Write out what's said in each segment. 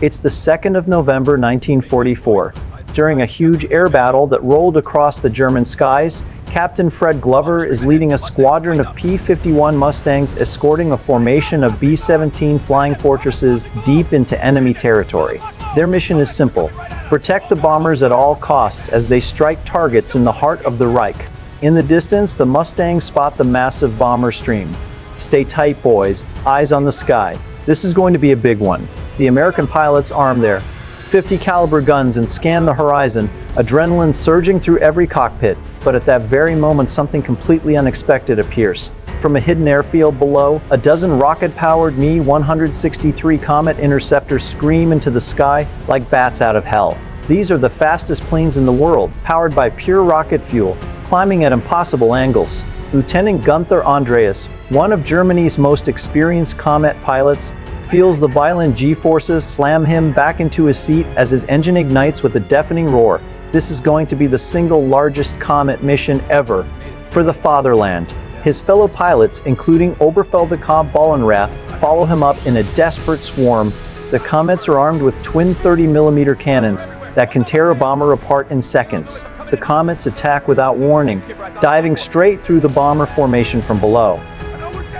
It's the 2nd of November 1944. During a huge air battle that rolled across the German skies, Captain Fred Glover is leading a squadron of P-51 Mustangs escorting a formation of B-17 flying fortresses deep into enemy territory. Their mission is simple: protect the bombers at all costs as they strike targets in the heart of the Reich. In the distance, the Mustangs spot the massive bomber stream. Stay tight, boys. Eyes on the sky. This is going to be a big one. The American pilots arm their .50 caliber guns and scan the horizon, adrenaline surging through every cockpit. But at that very moment, something completely unexpected appears. From a hidden airfield below, a dozen rocket-powered Mi-163 Komet interceptors scream into the sky like bats out of hell. These are the fastest planes in the world, powered by pure rocket fuel, climbing at impossible angles. Lieutenant Gunther Andreas, one of Germany's most experienced Komet pilots, feels the violent G-forces slam him back into his seat as his engine ignites with a deafening roar. This is going to be the single largest Komet mission ever for the fatherland. His fellow pilots, including Oberfeldwebel Ballenrath, follow him up in a desperate swarm. The Komets are armed with twin 30mm cannons that can tear a bomber apart in seconds. The Komets attack without warning, diving straight through the bomber formation from below.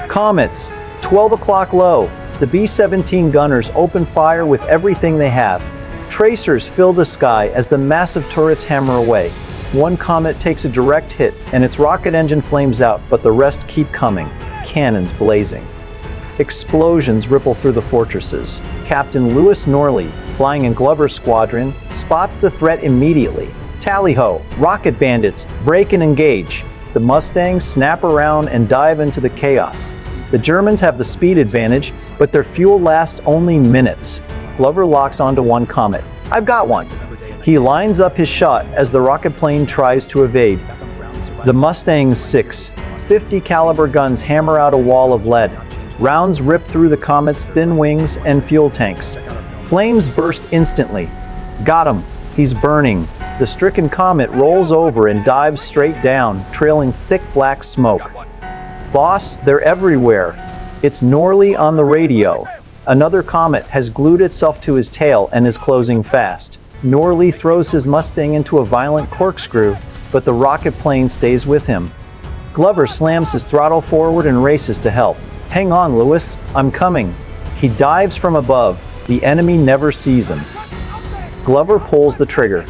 Komets, 12 o'clock low. The B-17 gunners open fire with everything they have. Tracers fill the sky as the massive turrets hammer away. One Komet takes a direct hit and its rocket engine flames out, but the rest keep coming, cannons blazing. Explosions ripple through the fortresses. Captain Louis Norley, flying in Glover's squadron, spots the threat immediately. Tally-ho, rocket bandits, break and engage. The Mustangs snap around and dive into the chaos. The Germans have the speed advantage, but their fuel lasts only minutes. Glover locks onto one Komet. I've got one. He lines up his shot as the rocket plane tries to evade. The Mustang's 6.50 caliber guns hammer out a wall of lead. Rounds rip through the Komet's thin wings and fuel tanks. Flames burst instantly. Got him. He's burning. The stricken Komet rolls over and dives straight down, trailing thick black smoke. Boss, they're everywhere. It's Norley on the radio. Another Komet has glued itself to his tail and is closing fast. Norley throws his Mustang into a violent corkscrew, but the rocket plane stays with him. Glover slams his throttle forward and races to help. Hang on, Louis, I'm coming. He dives from above. The enemy never sees him. Glover pulls the trigger.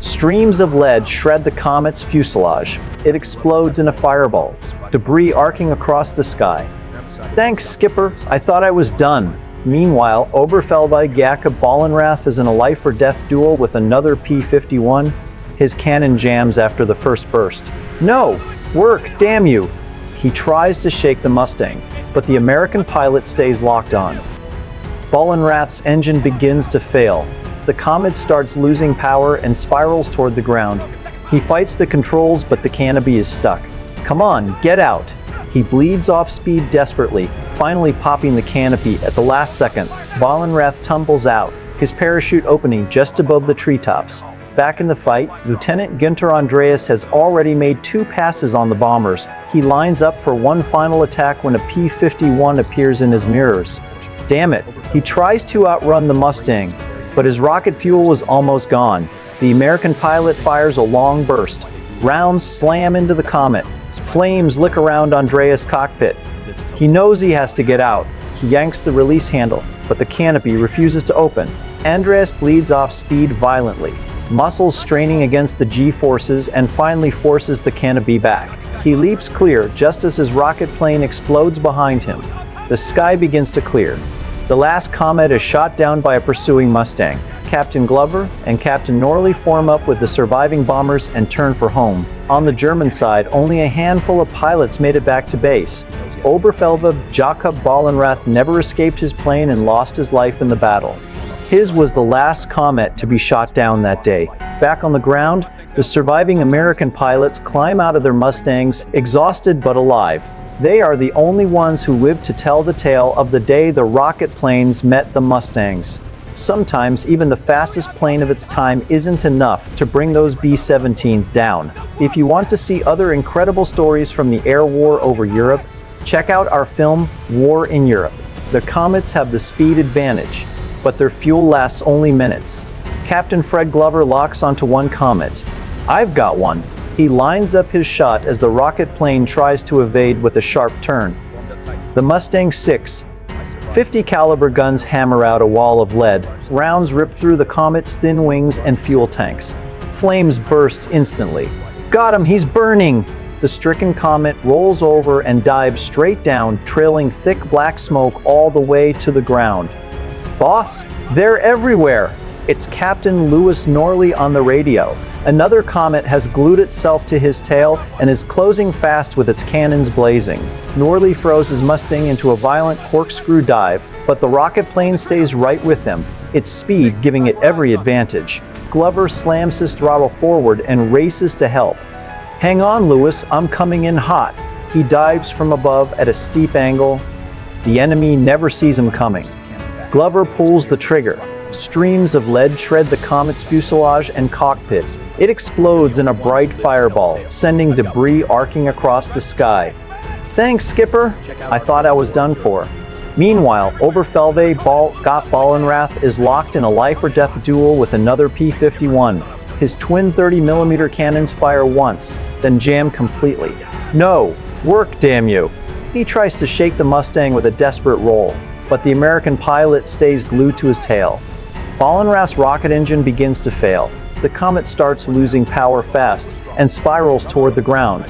Streams of lead shred the Komet's fuselage. It explodes in a fireball, debris arcing across the sky. Thanks, Skipper. I thought I was done. Meanwhile, Oberfeldwebel Ballenrath is in a life-or-death duel with another P-51. His cannon jams after the first burst. No! Work, damn you! He tries to shake the Mustang, but the American pilot stays locked on. Ballenrath's engine begins to fail. The Komet starts losing power and spirals toward the ground. He fights the controls, but the canopy is stuck. Come on, get out! He bleeds off speed desperately, finally popping the canopy at the last second. Ballenrath tumbles out, his parachute opening just above the treetops. Back in the fight, Lieutenant Gunther Andreas has already made 2 passes on the bombers. He lines up for one final attack when a P-51 appears in his mirrors. Damn it, he tries to outrun the Mustang, but his rocket fuel was almost gone. The American pilot fires a long burst. Rounds slam into the Komet. Flames lick around Andreas' cockpit. He knows he has to get out. He yanks the release handle, but the canopy refuses to open. Andreas bleeds off speed violently, muscles straining against the G-forces, and finally forces the canopy back. He leaps clear just as his rocket plane explodes behind him. The sky begins to clear. The last Komet is shot down by a pursuing Mustang. Captain Glover and Captain Norley form up with the surviving bombers and turn for home. On the German side, only a handful of pilots made it back to base. Oberfeldwebel Ballenrath never escaped his plane and lost his life in the battle. His was the last Komet to be shot down that day. Back on the ground, the surviving American pilots climb out of their Mustangs, exhausted but alive. They are the only ones who lived to tell the tale of the day the rocket planes met the Mustangs. Sometimes even the fastest plane of its time isn't enough to bring those B-17s down. If you want to see other incredible stories from the air war over Europe, check out our film War in Europe. The Komets have the speed advantage. but their fuel lasts only minutes. Captain Fred Glover locks onto one Komet. "I've got one." He lines up his shot as the rocket plane tries to evade with a sharp turn. The Mustang 6 .50 caliber guns hammer out a wall of lead. Rounds rip through the Komet's thin wings and fuel tanks. Flames burst instantly. "Got him, he's burning!" The stricken Komet rolls over and dives straight down, trailing thick black smoke all the way to the ground. "Boss, they're everywhere!" It's Captain Louis Norley on the radio. Another Komet has glued itself to his tail and is closing fast with its cannons blazing. Norley throws his Mustang into a violent corkscrew dive, but the rocket plane stays right with him, its speed giving it every advantage. Glover slams his throttle forward and races to help. "Hang on, Louis, I'm coming in hot." He dives from above at a steep angle. The enemy never sees him coming. Glover pulls the trigger. Streams of lead shred the Komet's fuselage and cockpit. It explodes in a bright fireball, sending debris arcing across the sky. "Thanks, Skipper. I thought I was done for." Meanwhile, Ballenrath is locked in a life-or-death duel with another P-51. His twin 30mm cannons fire once, then jam completely. "No! Work, damn you!" He tries to shake the Mustang with a desperate roll, but the American pilot stays glued to his tail. Ballenrath's rocket engine begins to fail. The Komet starts losing power fast and spirals toward the ground.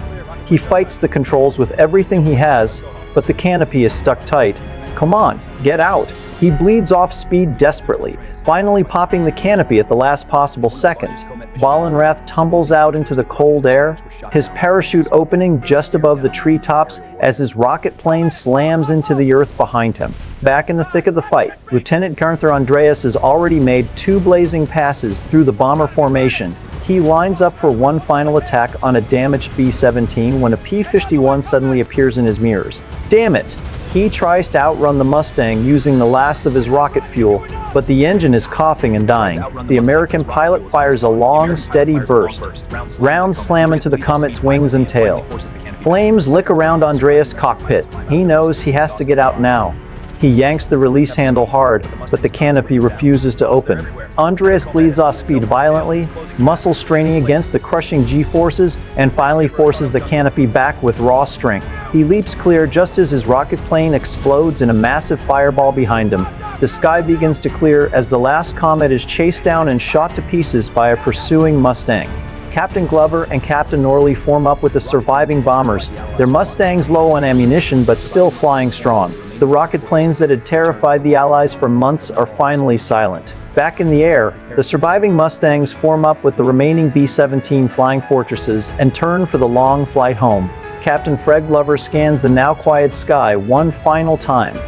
He fights the controls with everything he has, but the canopy is stuck tight. "Come on, get out!" He bleeds off speed desperately, finally popping the canopy at the last possible second. Ballenrath tumbles out into the cold air, his parachute opening just above the treetops as his rocket plane slams into the earth behind him. Back in the thick of the fight, Lieutenant Gunther Andreas has already made 2 blazing passes through the bomber formation. He lines up for one final attack on a damaged B-17 when a P-51 suddenly appears in his mirrors. Damn it! He tries to outrun the Mustang using the last of his rocket fuel, but the engine is coughing and dying. The American pilot fires a long, steady burst. Rounds slam into the Komet's wings and tail. Flames lick around Andreas' cockpit. He knows he has to get out now. He yanks the release handle hard, but the canopy refuses to open. Andreas bleeds off speed violently, muscles straining against the crushing G-forces, and finally forces the canopy back with raw strength. He leaps clear just as his rocket plane explodes in a massive fireball behind him. The sky begins to clear as the last Komet is chased down and shot to pieces by a pursuing Mustang. Captain Glover and Captain Norley form up with the surviving bombers, their Mustangs low on ammunition but still flying strong. The rocket planes that had terrified the Allies for months are finally silent. Back in the air, the surviving Mustangs form up with the remaining B-17 flying fortresses and turn for the long flight home. Captain Fred Glover scans the now quiet sky one final time.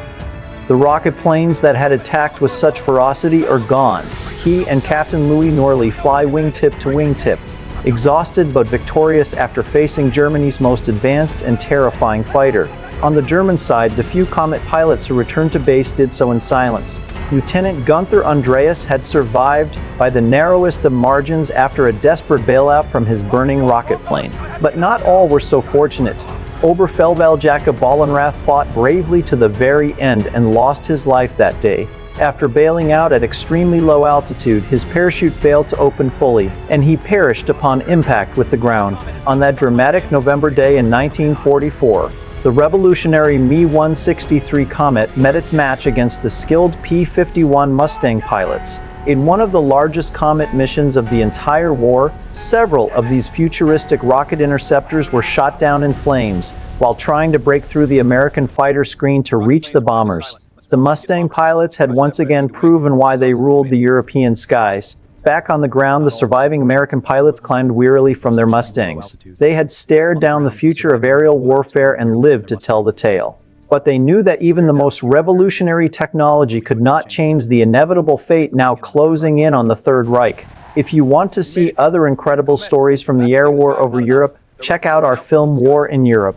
The rocket planes that had attacked with such ferocity are gone. He and Captain Louis Norley fly wingtip to wingtip, exhausted but victorious after facing Germany's most advanced and terrifying fighter. On the German side, the few Komet pilots who returned to base did so in silence. Lieutenant Gunther Andreas had survived by the narrowest of margins after a desperate bailout from his burning rocket plane. But not all were so fortunate. Oberfeldwebel Ballenrath fought bravely to the very end and lost his life that day. After bailing out at extremely low altitude, his parachute failed to open fully, and he perished upon impact with the ground. On that dramatic November day in 1944, the revolutionary Me-163 Komet met its match against the skilled P-51 Mustang pilots. In one of the largest Komet missions of the entire war, several of these futuristic rocket interceptors were shot down in flames while trying to break through the American fighter screen to reach the bombers. The Mustang pilots had once again proven why they ruled the European skies. Back on the ground, the surviving American pilots climbed wearily from their Mustangs. They had stared down the future of aerial warfare and lived to tell the tale. But they knew that even the most revolutionary technology could not change the inevitable fate now closing in on the Third Reich. If you want to see other incredible stories from the air war over Europe, check out our film War in Europe.